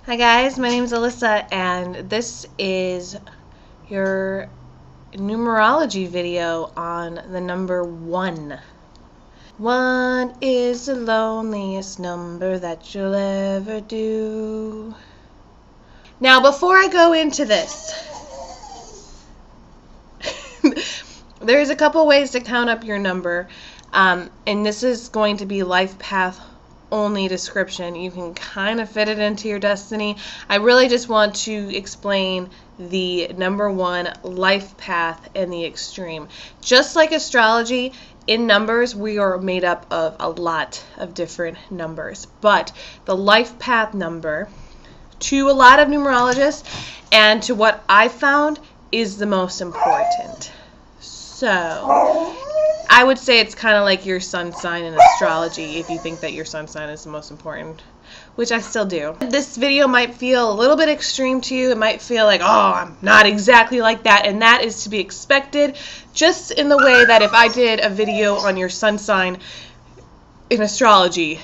Hi guys, my name is Alyssa and this is your numerology video on the number 1. 1 is the loneliest number that you'll ever do. Now before I go into this, there's a couple ways to count up your number, and this is going to be life path only description. You can kind of fit it into your destiny. I really just want to explain the number 1 life path in the extreme. Just like astrology, in numbers we are made up of a lot of different numbers, but the life path number, to a lot of numerologists and to what I found, is the most important. So I would say it's kind of like your sun sign in astrology, if you think that your sun sign is the most important, which I still do. This video might feel a little bit extreme to you. It might feel like, oh, I'm not exactly like that, and that is to be expected, just in the way that if I did a video on your sun sign in astrology,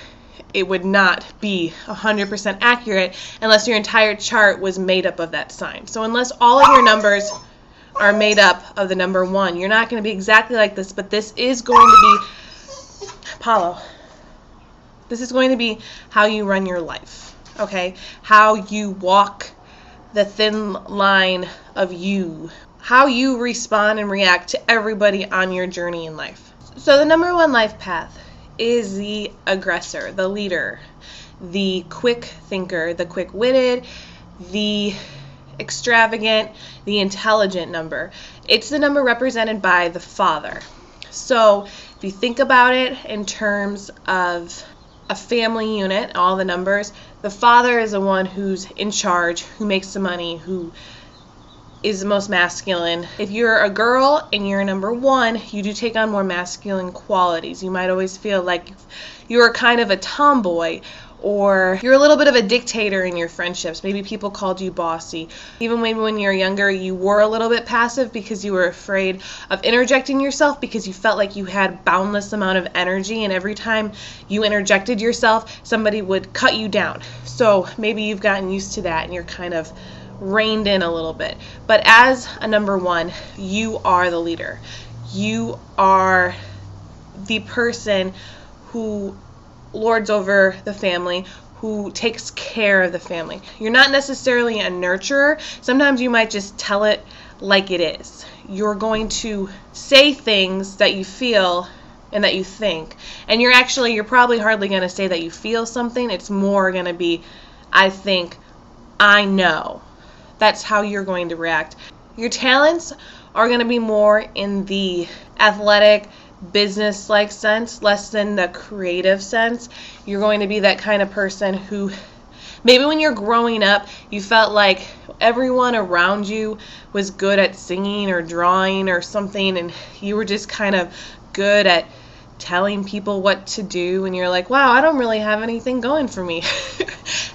it would not be 100% accurate unless your entire chart was made up of that sign. So unless all of your numbers are made up of the number 1, you're not going to be exactly like this, but this is going to be Apollo. This is going to be how you run your life, okay? How you walk the thin line of you, how you respond and react to everybody on your journey in life. So the number 1 life path is the aggressor, the leader, the quick thinker, the quick-witted, the extravagant, the intelligent number. It's the number represented by the father. So if you think about it in terms of a family unit, all the numbers, the father is the one who's in charge, who makes the money, who is the most masculine. If you're a girl and you're number 1, you do take on more masculine qualities. You might always feel like you're kind of a tomboy, or you're a little bit of a dictator in your friendships. Maybe people called you bossy. Even maybe when you were younger, you were a little bit passive because you were afraid of interjecting yourself, because you felt like you had boundless amount of energy, and every time you interjected yourself, somebody would cut you down. So maybe you've gotten used to that and you're kind of reined in a little bit. But as a number 1, you are the leader. You are the person who lords over the family, who takes care of the family. You're not necessarily a nurturer. Sometimes you might just tell it like it is. You're going to say things that you feel and that you think, and you're probably hardly going to say that you feel something. It's more going to be, I think, I know. That's how you're going to react. Your talents are going to be more in the athletic, business-like sense, less than the creative sense. You're going to be that kind of person who, maybe when you're growing up, you felt like everyone around you was good at singing or drawing or something, and you were just kind of good at telling people what to do, and you're like, wow, I don't really have anything going for me.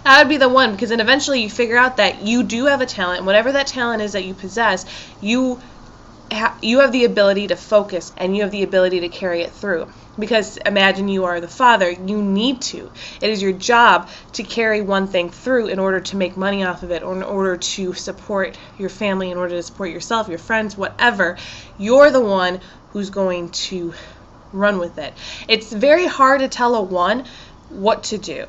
That would be the one, because then eventually you figure out that you do have a talent, and whatever that talent is that you possess, you have the ability to focus, and you have the ability to carry it through. Because imagine you are the father, you need to. It is your job to carry one thing through in order to make money off of it, or in order to support your family, in order to support yourself, your friends, whatever. You're the one who's going to run with it. It's very hard to tell a 1 what to do,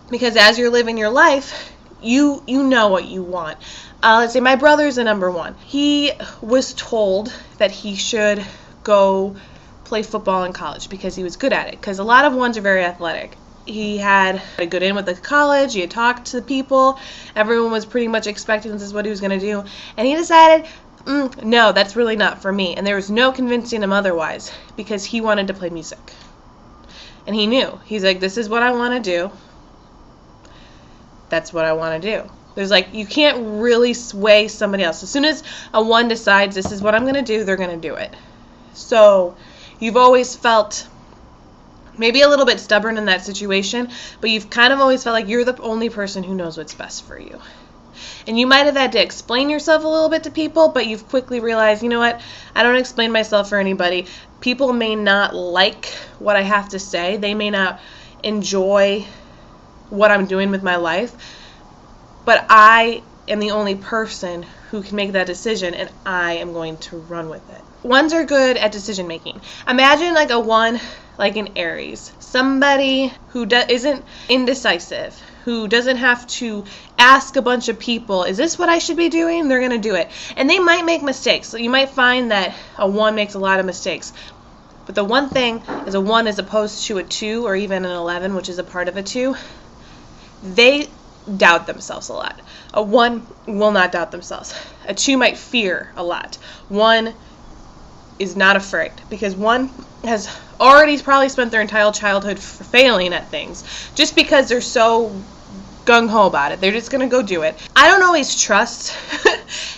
because as you're living your life, you know what you want. Let's say my brother's a number 1. He was told that he should go play football in college because he was good at it, because a lot of 1s are very athletic. He had a good in with the college, he had talked to the people, everyone was pretty much expecting this is what he was going to do, and he decided, no, that's really not for me. And there was no convincing him otherwise, because he wanted to play music. And he knew. He's like, this is what I want to do. That's what I want to do. There's like, you can't really sway somebody else. As soon as a 1 decides this is what I'm going to do, they're going to do it. So you've always felt maybe a little bit stubborn in that situation, but you've kind of always felt like you're the only person who knows what's best for you. And you might have had to explain yourself a little bit to people, but you've quickly realized, you know what, I don't explain myself for anybody. People may not like what I have to say. They may not enjoy what I'm doing with my life. but I am the only person who can make that decision, and I am going to run with it. Ones are good at decision making. Imagine like a one, like an Aries. Somebody who isn't indecisive, who doesn't have to ask a bunch of people, is this what I should be doing? They're going to do it. And they might make mistakes. So you might find that a one makes a lot of mistakes. But the one thing is a one as opposed to a 2 or even an 11, which is a part of a 2, they doubt themselves a lot. A 1 will not doubt themselves. A 2 might fear a lot. 1 is not afraid, because 1 has already probably spent their entire childhood failing at things just because they're so gung-ho about it. They're just going to go do it. I don't always trust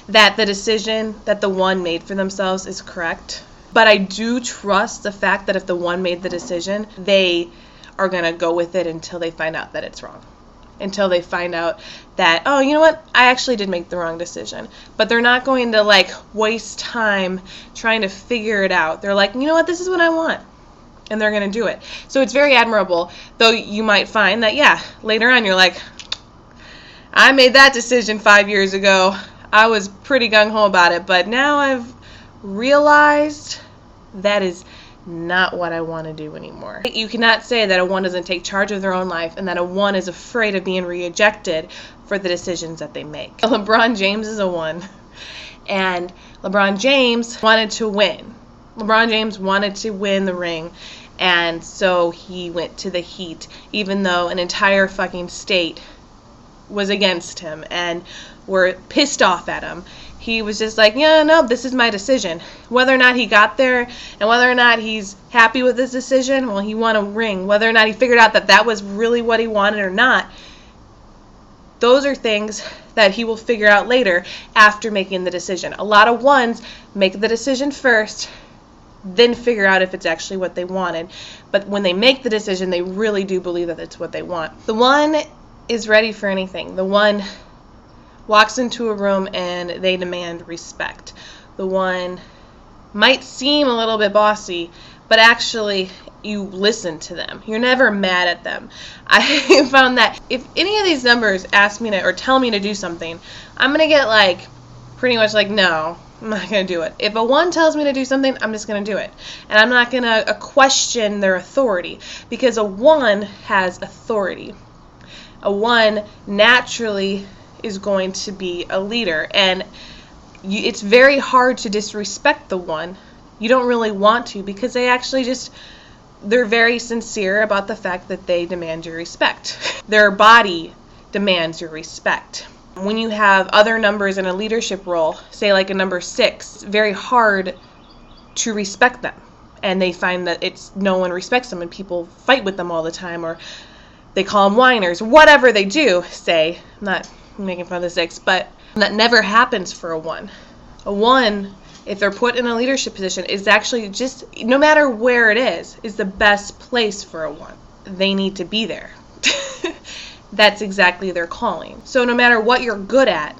that the decision that the 1 made for themselves is correct, but I do trust the fact that if the 1 made the decision, they are going to go with it until they find out that it's wrong. Until they find out that, oh, you know what, I actually did make the wrong decision. But they're not going to like waste time trying to figure it out. They're like, you know what, this is what I want. And they're going to do it. So it's very admirable, though you might find that, yeah, later on you're like, I made that decision 5 years ago. I was pretty gung-ho about it, but now I've realized that is not what I want to do anymore. You cannot say that a 1 doesn't take charge of their own life and that a 1 is afraid of being rejected for the decisions that they make. LeBron James is a 1, and LeBron James wanted to win. LeBron James wanted to win the ring, and so he went to the Heat, even though an entire fucking state was against him and were pissed off at him. He was just like, yeah, no, this is my decision. Whether or not he got there and whether or not he's happy with his decision, well, he won a ring. Whether or not he figured out that that was really what he wanted or not, those are things that he will figure out later after making the decision. A lot of 1s make the decision first, then figure out if it's actually what they wanted. But when they make the decision, they really do believe that it's what they want. The 1 is ready for anything. The 1 walks into a room and they demand respect. The 1 might seem a little bit bossy, but actually you listen to them. You're never mad at them. I found that if any of these numbers ask me to or tell me to do something, I'm going to get like pretty much like, no, I'm not going to do it. If a 1 tells me to do something, I'm just going to do it. And I'm not going to question their authority, because a 1 has authority. A 1 naturally is going to be a leader, and it's very hard to disrespect the 1. You don't really want to, because they actually they're very sincere about the fact that they demand your respect. Their body demands your respect. When you have other numbers in a leadership role, say like a number 6, it's very hard to respect them, and they find that no one respects them, and people fight with them all the time, or they call them whiners, whatever they do. Say, I'm not making fun of the 6, but that never happens for a 1. A 1, if they're put in a leadership position, is actually just, no matter where it is the best place for a 1. They need to be there. That's exactly their calling. So no matter what you're good at,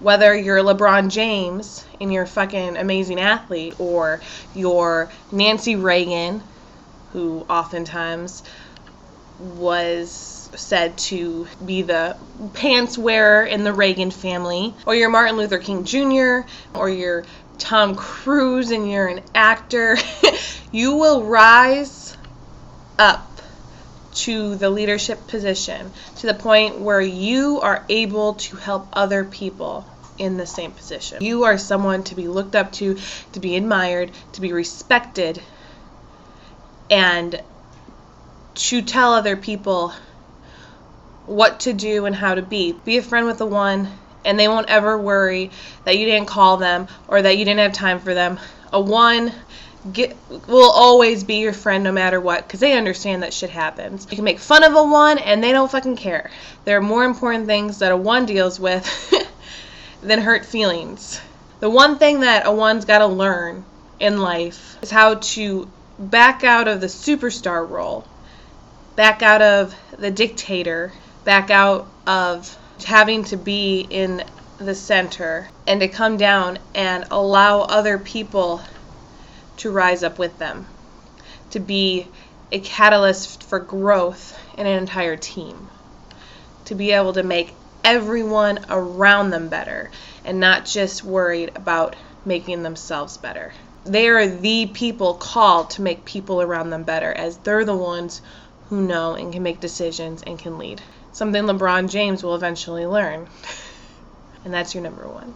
whether you're LeBron James and you're a fucking amazing athlete, or you're Nancy Reagan, who oftentimes was said to be the pants wearer in the Reagan family, or you're Martin Luther King Jr., or you're Tom Cruise and you're an actor, you will rise up to the leadership position to the point where you are able to help other people in the same position. You are someone to be looked up to be admired, to be respected, and to tell other people what to do and how to be. Be a friend with the 1, and they won't ever worry that you didn't call them or that you didn't have time for them. A 1 will always be your friend no matter what, because they understand that shit happens. You can make fun of a 1 and they don't fucking care. There are more important things that a 1 deals with than hurt feelings. The one thing that a 1's got to learn in life is how to back out of the superstar role, back out of the dictator, back out of having to be in the center, and to come down and allow other people to rise up with them, to be a catalyst for growth in an entire team. to be able to make everyone around them better and not just worried about making themselves better. They are the people called to make people around them better, as they're the ones who know and can make decisions and can lead. Something LeBron James will eventually learn. And that's your number one.